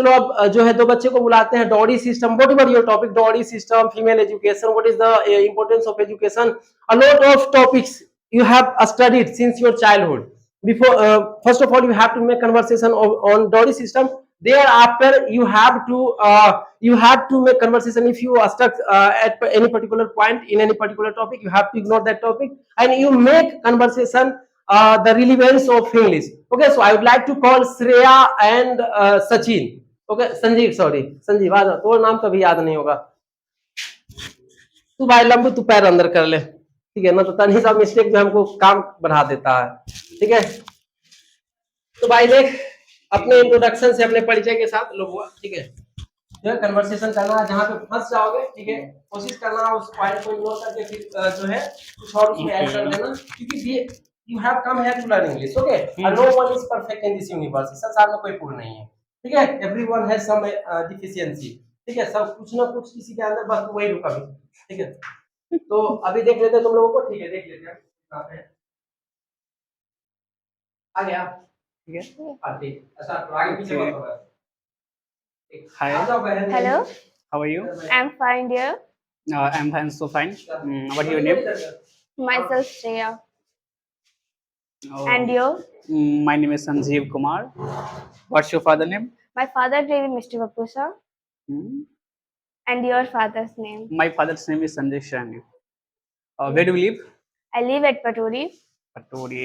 चलो अब जो है दो बच्चे को बुलाते हैं. Dowry system, whatever your topic, dowry system, female education, what is the importance of education, a lot of topics you have studied since your childhood. Before, first of all, you have to make conversation on Dory system. Thereafter, you have to make conversation. If you are stuck at any particular point in any particular topic, you have to ignore that topic and you make conversation the relevance of English. Okay, so I would like to call Shreya and Sachin. Okay Sanjeev, sorry Sanjeev, आ जाओ. तो नाम कभी याद नहीं होगा. तू भाई लंबू, तू पैर अंदर कर ले, ठीक है ना. तो तनी सा मिस्टेक जो हमको काम बढ़ा देता है, ठीक है. तो भाई देख, अपने इंट्रोडक्शन से, अपने परिचय के साथ लोग हुआ, ठीक है. जो है कन्वर्सेशन करना, जहाँ पे फंस जाओगे, ठीक है, कोशिश करना उस पॉइंट को इग्नोर करके फिर जो है कुछ और उसमें ऐड कर देना, क्योंकि you have come here to learn English. Okay, no one is perfect in this universe. संसार में कोई पूर्ण नहीं है, ठीक है. एवरीवन हैज सम डिफिशियंसी, ठीक है. सब कुछ ना कुछ किसी के अंदर, बस वही रुका भी, ठीक है. तो अभी देख लेते हैं तुम लोगों को, ठीक है, देख लेते हैं. आ गया, ठीक है. अच्छा, आगे पीछे मत होगा. Hi. Hello, How are you? I'm fine, dear. I'm fine, so fine. What is your name? Myself Shreya. Oh, And you? My name is Sanjeev Kumar. What's your father name? My father's name is Mr. Vapusa. Hmm? And your father's name? My father's name is Sanjay Shani. Where do you live? I live at Paturi. Paturi.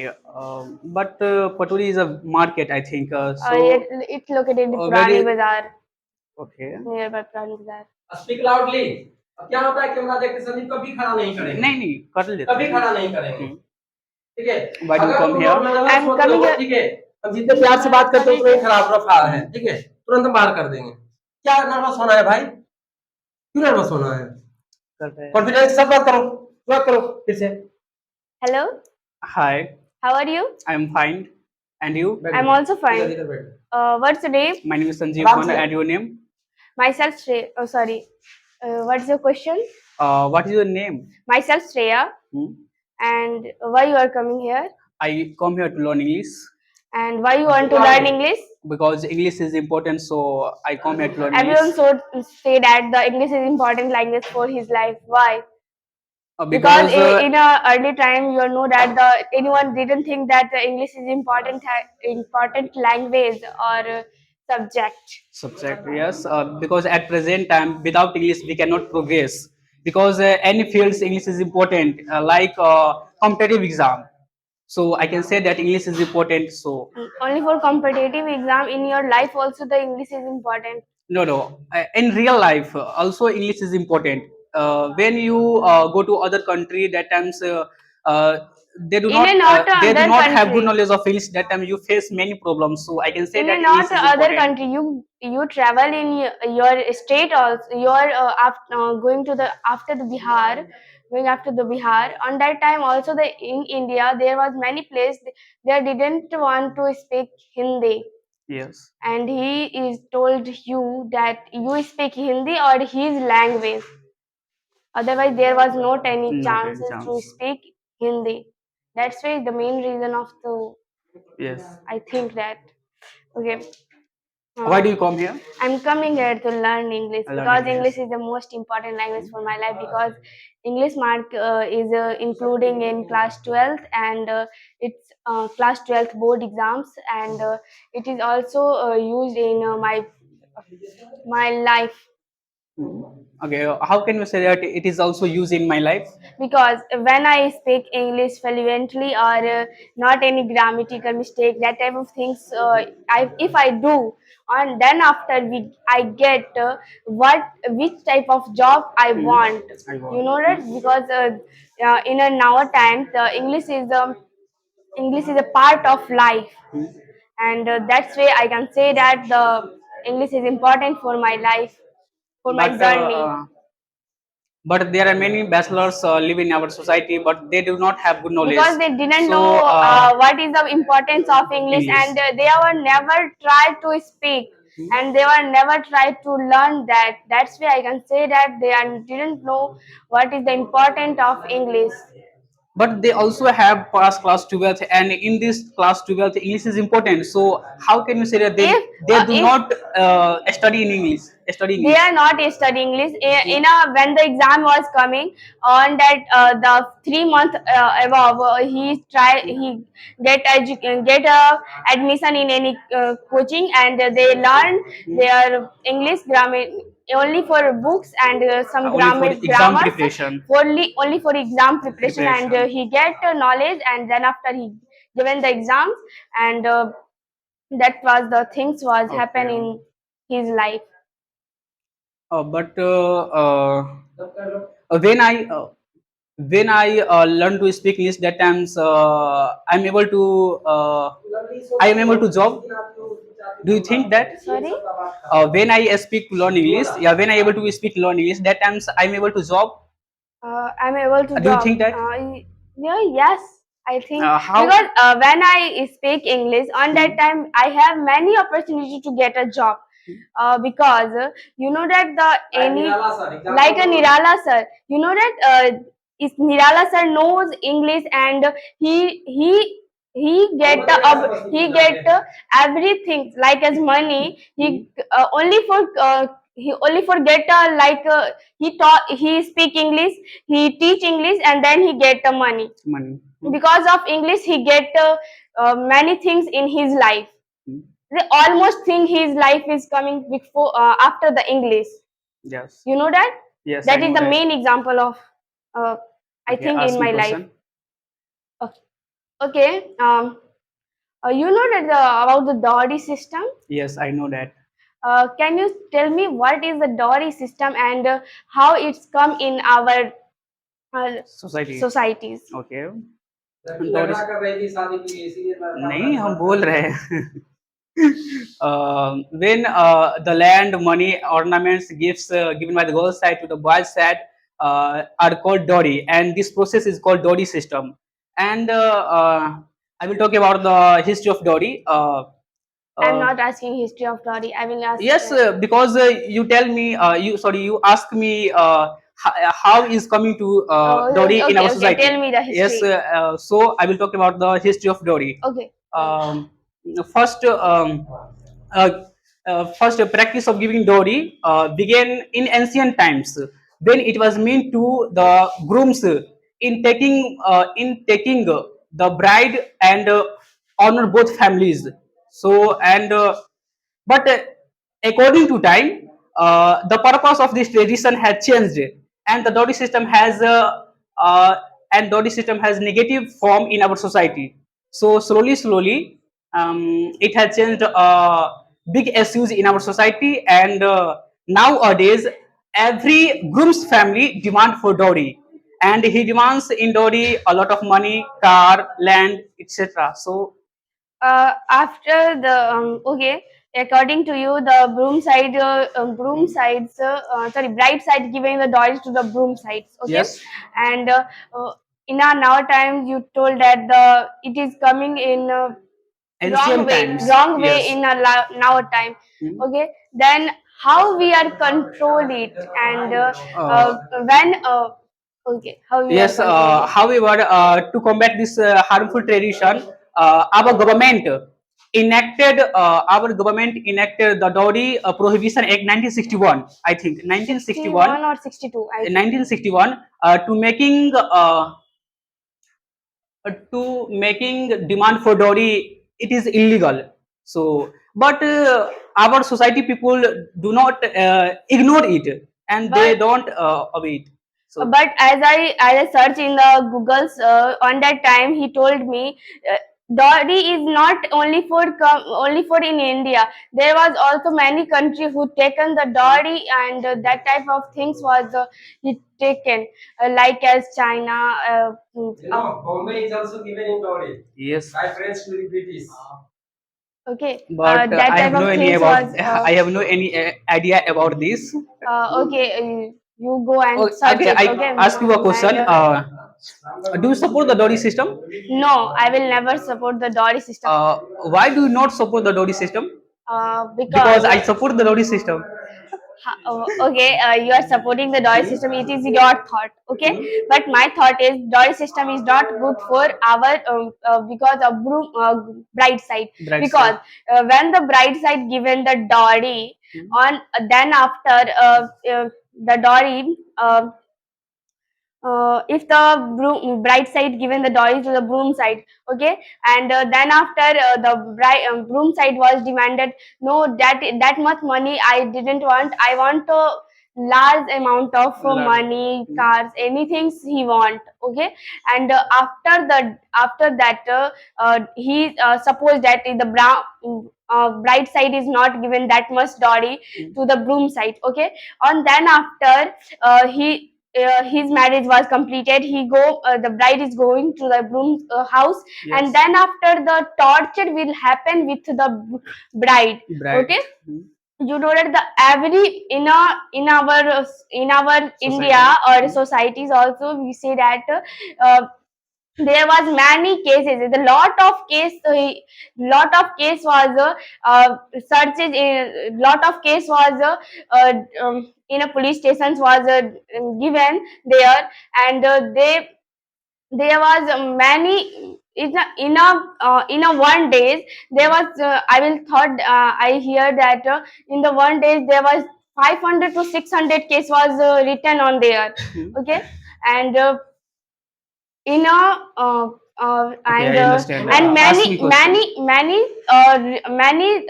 But Paturi is a market, I think. It's located in where Purani is- Bazaar, Okay. nearby Purani Bazaar. Speak loudly. अब क्या होता है, camera देख के संदीप कभी खड़ा नहीं करेंगे, नहीं कर लेते कभी खड़ा नहीं करेंगे, ठीक है. Why do you come here? I'm coming here. ठीक है. हम जितने प्यार से बात करते हैं उतना ही खराब रफ्तार है, ठीक है. तुरंत बाहर कर देंगे. क्या नर्वस होना है भाई, क्यों नर्वस होना है? करते हैं. कॉन्फिडेंस के साथ बात करो फिर से. Hello, Hi, how are you? I'm fine. And you? I'm also fine. इधर बैठ. What's your name? My name is Sanjeev Ram Kumar. se. And your name? Myself Shreya. Oh, sorry. What's your question? What is your name? Myself Shreya. Hmm? And why you are coming here? I come here to learn English And why you want to learn English? because English is important, so I come here to learn Everyone English. should say that the English is important language for his life. Why? Because in a early time, you know that anyone didn't think that English is important language or subject. yes, because at present time without English we cannot progress because any fields English is important, like competitive exam. So I can say that English is important. So Only for competitive exam, in your life also the English is important. no, in real life also English is important. When you go to other country, that times uh, they do In not a not they do other not have good country. knowledge of English. That time you face many problems. So I can say In that a English not is other important. country, you travel in your state also. You're going to the after the Bihar, going after the Bihar. On that time also, in India there was many places they didn't want to speak Hindi, Yes. and he is told you that you speak Hindi or his language. Otherwise, there was not any Not any chances to chance. speak Hindi. That's why the main reason of the. Yes. I think that. Okay. Why do you come here? I'm coming here to learn English Learn because English. English is the most important language for my life because English mark is including in class 12th and it's class 12th board exams and it is also used in my life Okay, how can you say that it is also used in my life? because when I speak English fluently or not any grammatical mistake, that type of things, if I do, and then after I get which type of job I want. I want. You know that because in a now time, the English is a part of life, and that's why I can say that the English is important for my life, for my But journey. But there are many bachelors live in our society, but they do not have good knowledge. Because they didn't So, know what is the importance of English, English. and they were never tried to speak, and they were never tried to learn that. That's why I can say that didn't know what is the importance of English. but they also have passed class 12th, and in this class 12th English is important. So how can you say that they do If not study in English, study they English? are not studying English in a when the exam was coming on that the 3 month above he get a admission in any coaching, and they learn their English grammar only for books and some Only for exam grammars preparation. only for exam preparation, and Preparation. he get knowledge, and then after he given the exams, and that was the things was happen Okay. in his life. But when I learn to speak English, that times I am able to job. Do you think that Sorry. when I speak to learn English, yeah, when I able to speak learn English, that times I'm able to job. I'm able to Do you job. think that Yeah, yes, I think how? because when I speak English, on that Hmm. time I have many opportunity to get a job. Because you know that the any like a Nirala sir, you know that is Nirala sir knows English, and he get everything like as money. He only for get he taught he speak English, he teach English, and then he get money. Money. Because of English he get many things in his life. Hmm. They almost think his life is coming before after the English. Yes. You know that Yes, I that is know the that. main example of uh, I Okay, think in ask me my life. question. Okay, okay. You know that about the dowry system. Yes, I know that. Can you tell me what is the dowry system, and how it's come in our Society. societies? Okay. नहीं हम बोल रहे हैं when the land, money, ornaments, gifts given by the girl side to the boy side are called dowry, and this process is called dowry system. And I will talk about the history of dowry. I'm Uh, not asking history of dowry. I will ask. yes, because you tell me, you ask me how is coming to dowry in our Okay, okay. society. Tell me the Yes, history. so I will talk about the history of dowry. Okay. Um, first, uh, first practice of giving dowry began in ancient times, when it was meant to the grooms in taking the bride and honor both families. So and but according to time, the purpose of this tradition has changed, and the dowry system has uh, dowry system has negative form in our society. So slowly, it has changed big issues in our society, and nowadays every groom's family demand for dowry, and he demands in dowry a lot of money, car, land, etc. So After the okay, according to you, the broom sides, sorry, bride side giving the dowry to the broom sides. Okay, yes, and uh, in our now time, you told that the it is coming in ancient times, wrong way yes. in a now time. Hmm. Okay, then how we are control it, and Uh, when okay, how we are yes, control it. however, to combat this harmful tradition, our government enacted the Dowry Prohibition Act 1961, I think, 1961, 61 or 62, I think. 1961, to making demand for dowry it is illegal. So but our society people do not ignore it, and they But don't obey it. So as I search in the Google's on that time, he told me dowry is not only for in India. There was also many countries who taken the dowry, and that type of things was he taken like as China. yes, Okay, but that I type have no of any things about was I have no any idea about this. okay. You go and search Okay, it. I Okay, ask you a question. and Do you support the dowry system? no, I will never support the dowry system. Why do you not support the dowry system? Because Because I support the dowry system. Okay, you are supporting the dowry system. It is your thought, okay? But my thought is dowry system is not good for our because of bride side. Bride Because when the bride side given the dowry on, then after the dowry. If the bride side given the dowry to the groom side, okay, and then after the bride groom side was demanded, no, that much money I didn't want, I want a large amount of money, cars, anything he want, okay. And after that he suppose that the bride side is not given that much dowry to the groom side, okay. And then after his marriage was completed, the bride is going to the groom's house. Yes. And then after the torture will happen with the bride, Bride. okay. You know that the every in our India or societies also, we say that there was many cases, a lot of case was searches, a lot of case was in a police stations was given there. And there was many in a one days there was I will thought I hear that in the one days there was 500 to 600 case was written on there, okay. And in a Okay, and I understand. and Ask me many question. many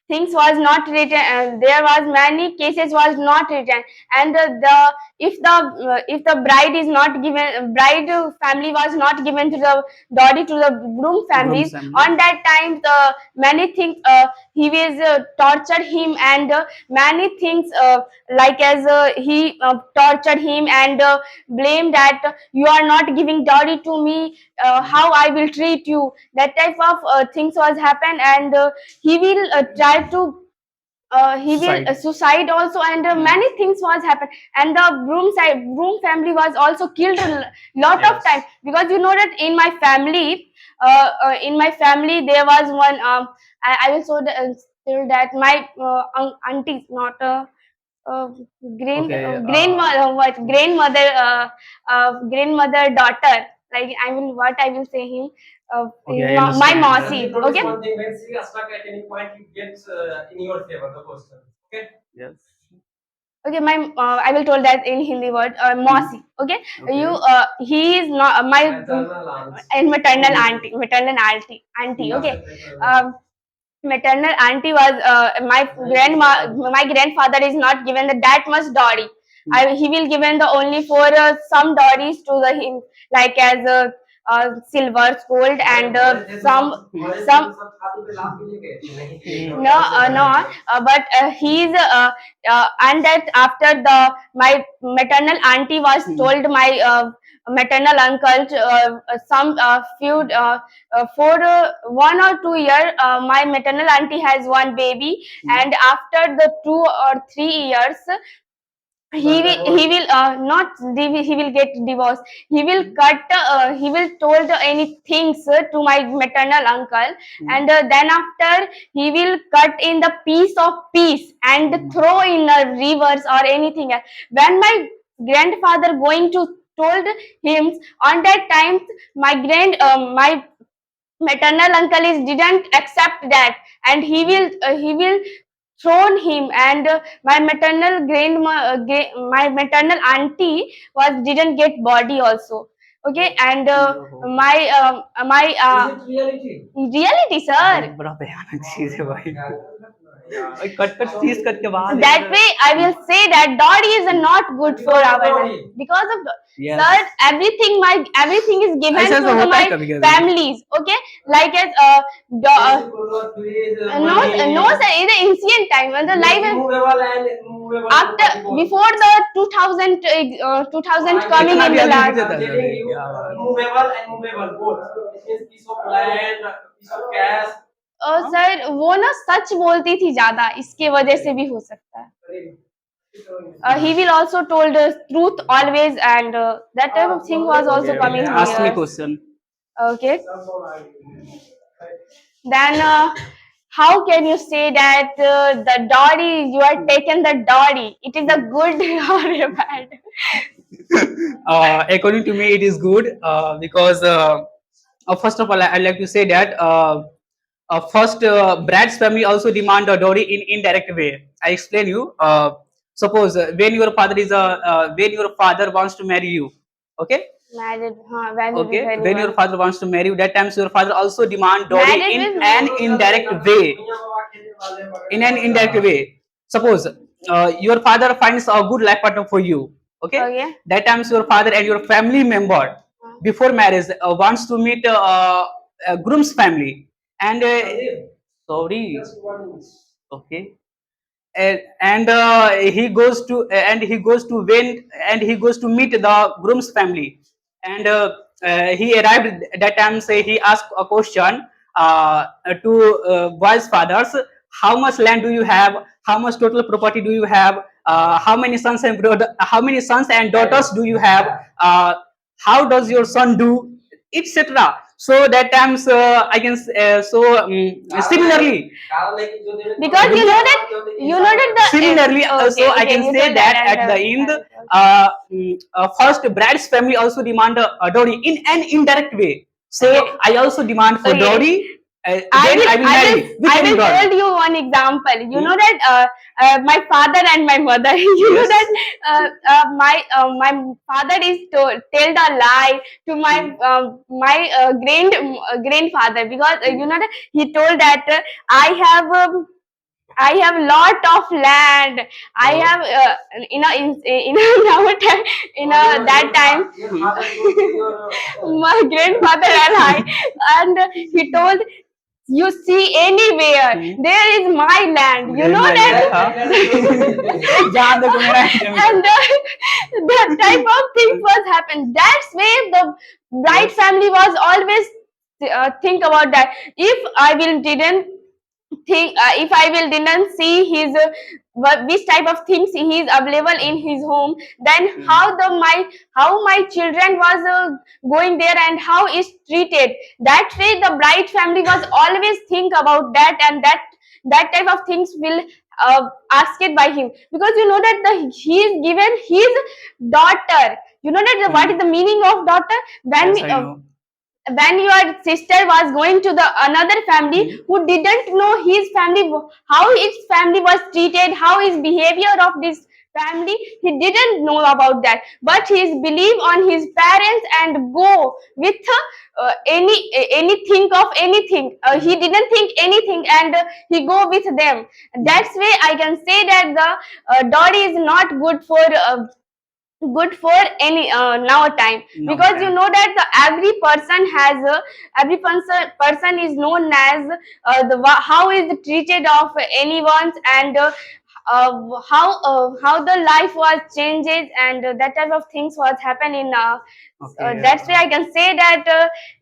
things was not written, and there was many cases was not written. And the if the bride is not given, bride family was not given to the dowry to the groom Groom families, family. on that time the many things he was tortured him. And many things like as he tortured him and blame that you are not giving dowry to me, how I will treat you, that type of things was happen. And he will try to he will Suicide. suicide also. And many things was happen. And the broom family was also killed a lot of Yes. time. Because you know that in my family there was one I will tell that my auntie, not uh, Okay. grandmother daughter, like I will what I will say him, Okay, I my understand. mausi, Sanjeev, notice okay. one thing: when she is stuck at any point, it gets in your favor the question. Okay. Yes. Okay, my I will told that in Hindi word, Mausi. Okay, Okay. you he is not my Maternal aunt. and maternal auntie. Okay, um, maternal auntie was my my grandfather is not given that much dowry. He will given the only for some dowries to the him, like as silver, gold, and some no no but he's and that after the my maternal auntie was told my maternal uncle some few for 1 or 2 year my maternal auntie has one baby. And after the 2 or 3 years he will not he will get divorced. He will cut he will told any things to my maternal uncle. And then after he will cut in the piece of piece and throw in the rivers or anything else. When my grandfather going to told him, on that time my maternal uncle is didn't accept that. And he will thrown him. And my maternal auntie was didn't get body also, okay. And my Is it reality? reality, sir. बड़ा भयानक चीज है भाई भाई cut cut चीज करके बाद That way I will say that dowry is not good for Because of our dowry. life. Because of Yes. sir, everything is given ऐसा to तो होता my है कभी-कभी। families, okay. Like as no no sir, in the ancient time when the life movable and movable. after before the 2000 2000 coming in the अभी last. मुझे बता दो क्या बात है। Movable and movable both. It is piece of land, piece of cash. Sir वो ना सच बोलती थी ज्यादा, इसके वजह से भी हो सकता है. He will also told the truth always. And that type of thing was also coming Ask me here. question. Okay. Then how can you say that the dowry, you are taken the dowry? It is a good or a bad? According to me, it is good because first of all, I'd like to say that first, Brad's family also demand a dowry in indirect way. I explain you. Suppose when your father wants to marry you, okay, Married, when you when your want. father wants to marry you, that times your father also demand dowry Married in with an indirect way. In an indirect way. Suppose your father finds a good life partner for you. Okay, okay. that times your father and your family member before marriage wants to meet groom's family and sorry, okay, and he goes to meet the groom's family and he arrived that time. Say he asked a question to boys fathers: how much land do you have, how much total property do you have, how many sons and daughters do you have, how does your son do, etc. So that times I can similarly. Because Similarly, okay, so I okay, can you say told that that and at the end, first Brad's family also demand a dowry in an indirect way. okay, So I also demand for okay. dowry. Then I will marry with I any will girl. tell you one example. You Hmm? know that my father and my mother. You know Yes. that my father is told a lie to my grandfather, because you know that he told that I have lot of land. I have in our time, that time, my grandfather and I, and he told, you see anywhere, there is my land. You There is know my that. land, huh? जहाँ देखो मेरा है जमीन. And that type of things was happened. That's why the bride family was always think about that. If I will didn't think, if I will didn't see his which type of things he is available in his home, then how my children was going there and how is treated. That way the bride family was always think about that, and that type of things will asked by him, because you know that he is given his daughter. You know that what is the meaning of daughter? When Yes, I know. when your sister was going to the another family who didn't know his family, how his family was treated, how his behavior of this family, he didn't know about that, but he is believe on his parents and go with anything of anything. He didn't think anything, and he go with them. That's way I can say that the dowry is not good for any now time, Now because you time. know that every person is known as how is treated of anyone, and how the life was changes, and that type of things was happen in Okay. that's why I can say that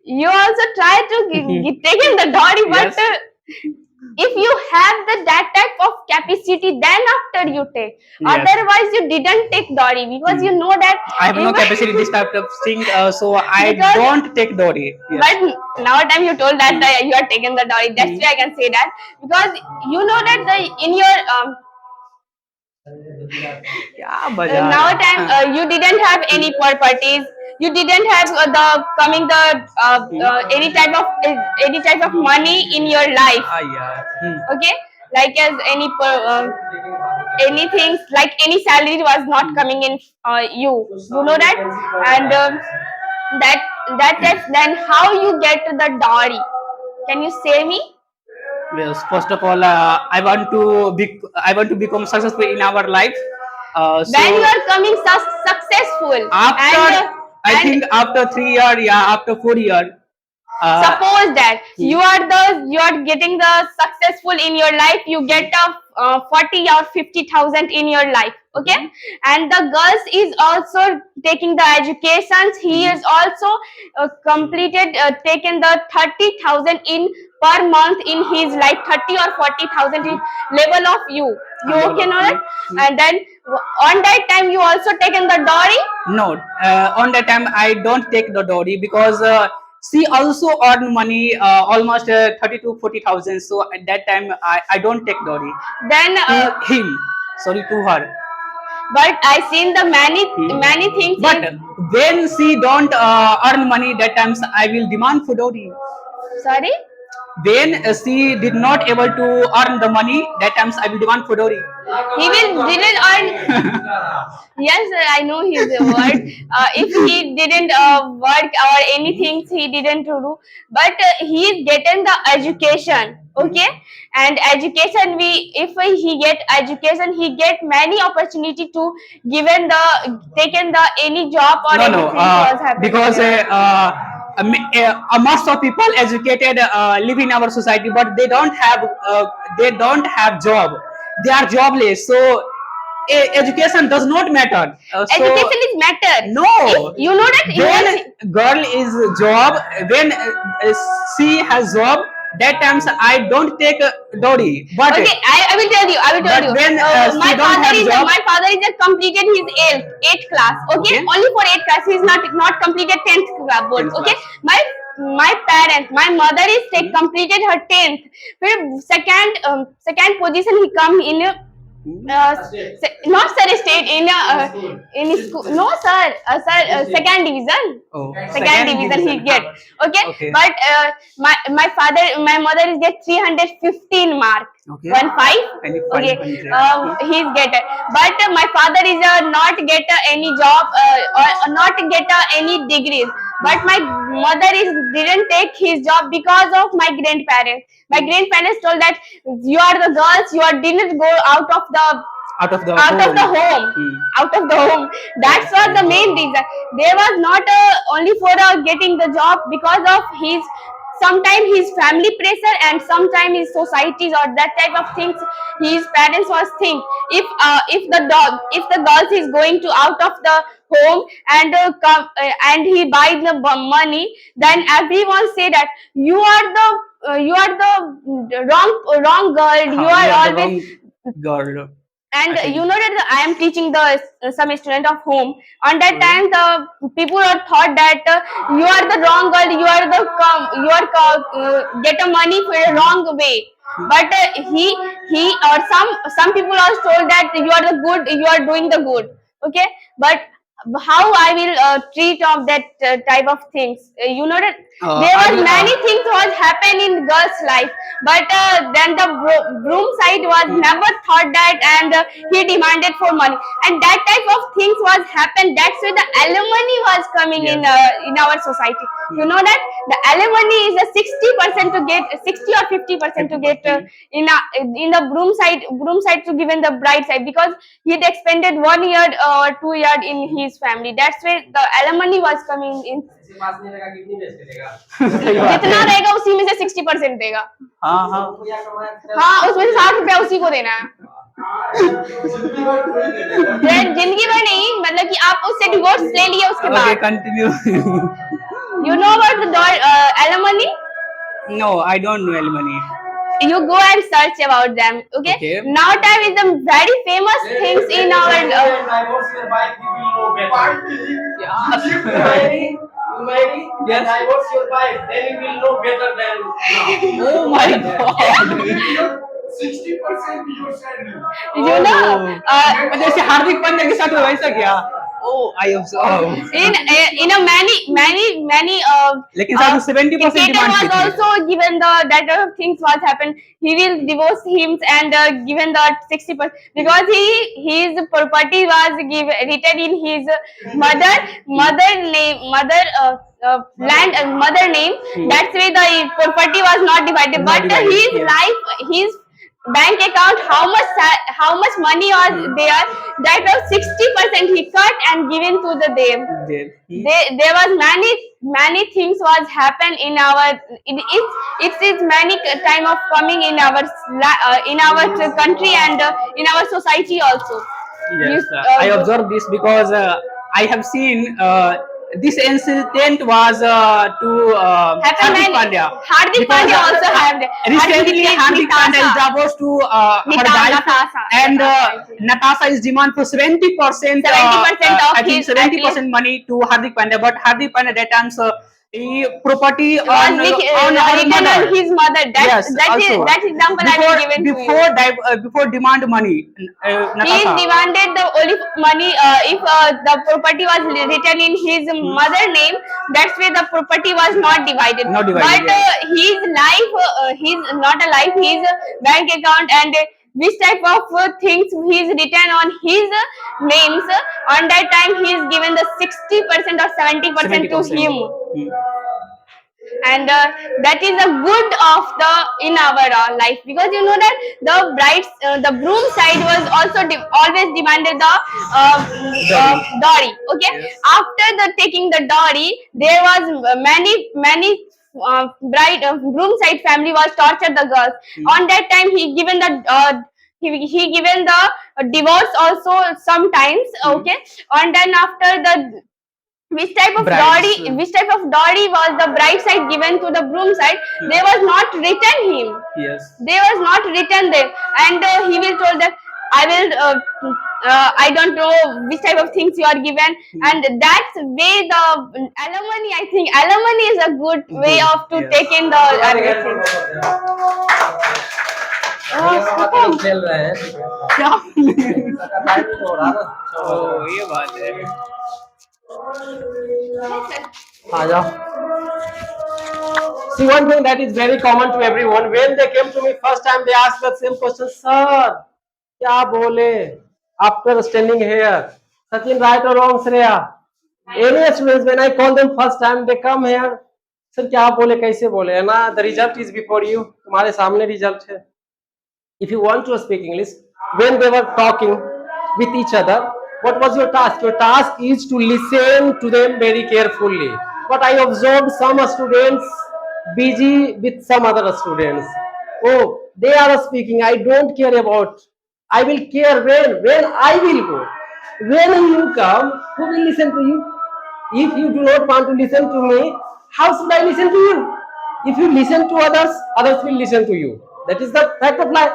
you also try to take in the dowry, but Yes. if you have that type of capacity, then after you take. Yes. Otherwise you didn't take dowry, because you know that I have no even capacity this type of thing, so I Because- don't take dowry. Yes. but now time you told that you are taking the dowry, that's why I can say that, because you know that in your क्या बजा now रहा time है? you didn't have any properties, you didn't have the coming the any type of money in your life. हाँ यार. Okay, like as anything, like any salary was not coming in you know that, and that that's then how you get the dowry, can you say me? Yes, first of all, I want to become successful in our life. When you So are coming successful, after, and I and think after 3 year, yeah, after 4 year, suppose that you are getting the successful in your life, you get a 40 or 50,000 in your life, okay, and the girls is also taking the educations, he is also completed taken the 30,000 in per month in his life, 30 or 40,000 in level of you level okay of know you. that, and then on that time you also taken the dowry. No, on that time I don't take the dowry because she also earned money almost 30 to 40,000. So at that time, I don't take dowry Then, to him. Sorry, to her. but I seen the many things. But when she don't earn money, that times I will demand for dowry. Sorry. When she did not able to earn the money, that times I will demand for dowry. He will didn't earn. Yes, sir, I know his word. If he didn't work or anything, he didn't do. But he is getting the education, okay? And education, we if he get education, he get many opportunity to given the taken the any job or No, no, anything was happening. because most of people educated live in our society, but they don't have job. They are jobless. So education does not matter. Education is matter. No, If you know that when girl is job, when she has job, that times I don't take dowry. But okay, I will tell you. I will tell But you. when, My she don't father have is job- my father is a completed his eighth class. Okay? Okay. Only for eighth class. He is not completed 10th board. 10th Okay, class. my parents, my mother is take completed her 10th. फिर second position he come in. Not sir state in school. No sir, second division. Oh, Second division he get. Okay, Okay. but my mother is get 315 mark. Okay. 1 5. And Okay, 500. he's get it. But my father is not get any job or not get any degrees. But my mother is didn't take his job because of my grandparents. My grandparents told that you are the girls, you are didn't go out of the Out of the home. Hmm. Out of the home. That's was the main reason. They was not only for getting the job because of his sometimes his family pressure and sometimes his societies or that type of things. His parents was think if the girls is going to out of the home and come and he buys the money, then everyone say that you are the wrong girl. You are the always. wrong girl. And I think. you know that I am teaching the some student of home. On that time, the people are thought that you are the wrong girl. Get a money for a wrong way. But he or some people are told that you are the good. You are doing the good. Okay, but how I will treat of that type of things. You know that there I was will, many things was happen in girls' life, but then the broom side was never thought that, and he demanded for money, and that type of things was happen. That's why the alimony was coming Yes. in our society. You know that the alimony is a 60% to get 60 or 50% to get in the broom side to given the bride side, because he had expended 1 year or 2 year in his family. That's why the alimony was coming in. जितना रहेगा उसी में से 60% देगा. हाँ हाँ. हाँ, उसमें से 60 रुपया उसी को देना है. जिंदगी भर नहीं, मतलब कि आप उससे डिवोर्स ले लिए उसके Okay, बाद. continue. You know about the alimony? No, I don't know alimony. You go and search about them. Okay. Okay. Now time is the very famous things in our. Divorce your wife, you will know better. You marry, Yes. and divorce your wife, then you will know better than now. Oh my God. 60% your salary. You know, जैसे हार्दिक पांड्या के साथ हुआ वैसा क्या? Oh, I observe. in a many लेकिन साथ 70% cricketer demand was की थी. also given the that things was happen. He will divorce him and given the 60% because his property was written in his mother name mother name. That's why the property was not divided. Not But divided, his yes. life, his bank account, how much money was there, that was 60% he cut and given to the them. There was many things was happen in our it is many time of coming in our country and in our society also. Yes, You- I observed this because I have seen this incident was to Happen Hardik many- Pandya. Hardik Because, Pandya also have recently Hardik Pandya is divorced to her wife, Natasha. and Natasha is demand for 70%. 70% of I think his 70% money to Hardik Pandya, but Hardik Pandya that times property was on her written mother. on his mother. Yes, also. That example I will given to you. Before demand money, He is Natasha. demanded the only money if the property was written in his mother name. That's why the property was not divided. Not divided, But yes. his life, his not a life, his bank account and which type of things he's written on his names. On that time, he is given the 60% or 70% to 70%. him. And that is a good of the in our life, because you know that the brides the groom side was also always demanded the dowry. Okay, Yes. after the taking the dowry, there was many bride groom side family was tortured the girls. On that time, he given the he given the divorce also sometimes. Okay, and then after the Brides. which type of dowry was the bride side given to the groom side, they was not written him. Yes. They was not written there. And he will told that I will I don't know which type of things you are given. And that's way the alimony, I think alimony is a good way Good, of to yes. take in the everything. खेल रहे हैं क्या time हो रहा ना ओ ये बात है आ जाओ. See, one thing that is very common to everyone, when they came to me first time, they asked the same question, sir, क्या बोले? After standing here, Sachin, right or wrong, Shreya? Any students, when I call them first time, they come here, sir, क्या बोले, कैसे बोले? है ना? The result is before you. तुम्हारे सामने result है. If you want to speak English, when they were talking with each other, what was your task? Your task is to listen to them very carefully. But I observed some students busy with some other students. Oh, they are speaking. I don't care about. I will care when I will go. When you come, who will listen to you? If you do not want to listen to me, how should I listen to you? If you listen to others, others will listen to you. That is the fact of life.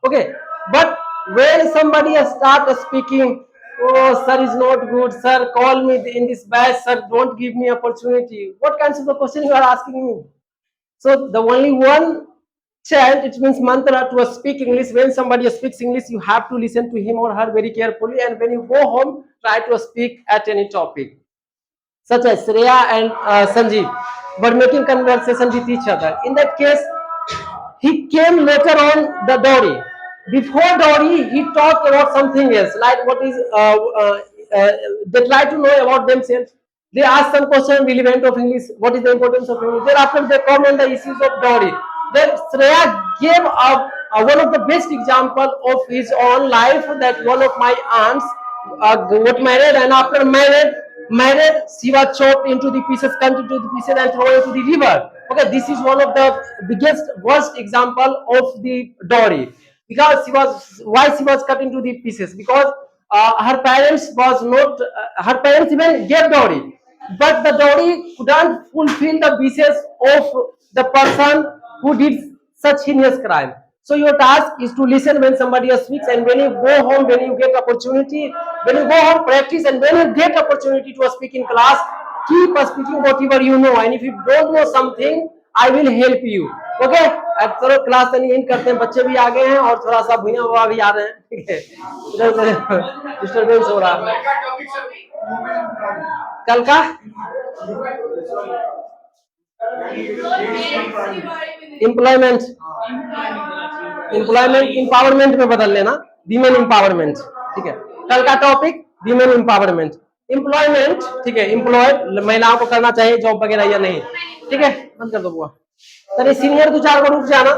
Okay. But when somebody start speaking, oh, sir is not good, sir, call me in this batch, sir, don't give me opportunity. What kinds of a question you are asking me? So the only one chant, it means mantra to speak English. When somebody speaks English, you have to listen to him or her very carefully. And when you go home, try to speak at any topic. Such as Shreya and Sanjeev were making conversation with each other. In that case, he came later on the dowry. Before dowry, he talked about something else, like what is they try to know about themselves. They ask some question relevant of English. What is the importance of English? Thereafter, they come on the issues of dowry. Then Shreya gave one of the best example of his own life, that one of my aunts got married, and after married, she was chopped into the pieces, cut into the pieces, and thrown into the river. Okay, this is one of the biggest, worst example of the dowry, because she was cut into the pieces, because her parents was not, her parents even gave dowry, but the dowry couldn't fulfill the wishes of the person who did such heinous crime. So your task is to listen when somebody speaks, and when you go home, when you get opportunity, when you go home, practice, and when you get opportunity to speak in class, keep speaking whatever you know. And if you don't know something, I will help you. Okay? अब चलो class and करते हैं. बच्चे भी आ गए हैं और थोड़ा सा भुइया हुआ भी आ रहे हैं. ठीक है, इधर से डिस्टर्बेंस हो रहा है. कल का एम्प्लॉयमेंट एम्पावरमेंट में बदल लेना, वीमेन एम्पावरमेंट. ठीक है, कल का टॉपिक वीमेन एम्पावरमेंट. एम्प्लॉयमेंट, ठीक है, एम्प्लॉय महिलाओं को करना चाहिए जॉब वगैरह या नहीं. ठीक है, बंद कर दो बुआ. तरी सीनियर 2-4 को रुक जाना.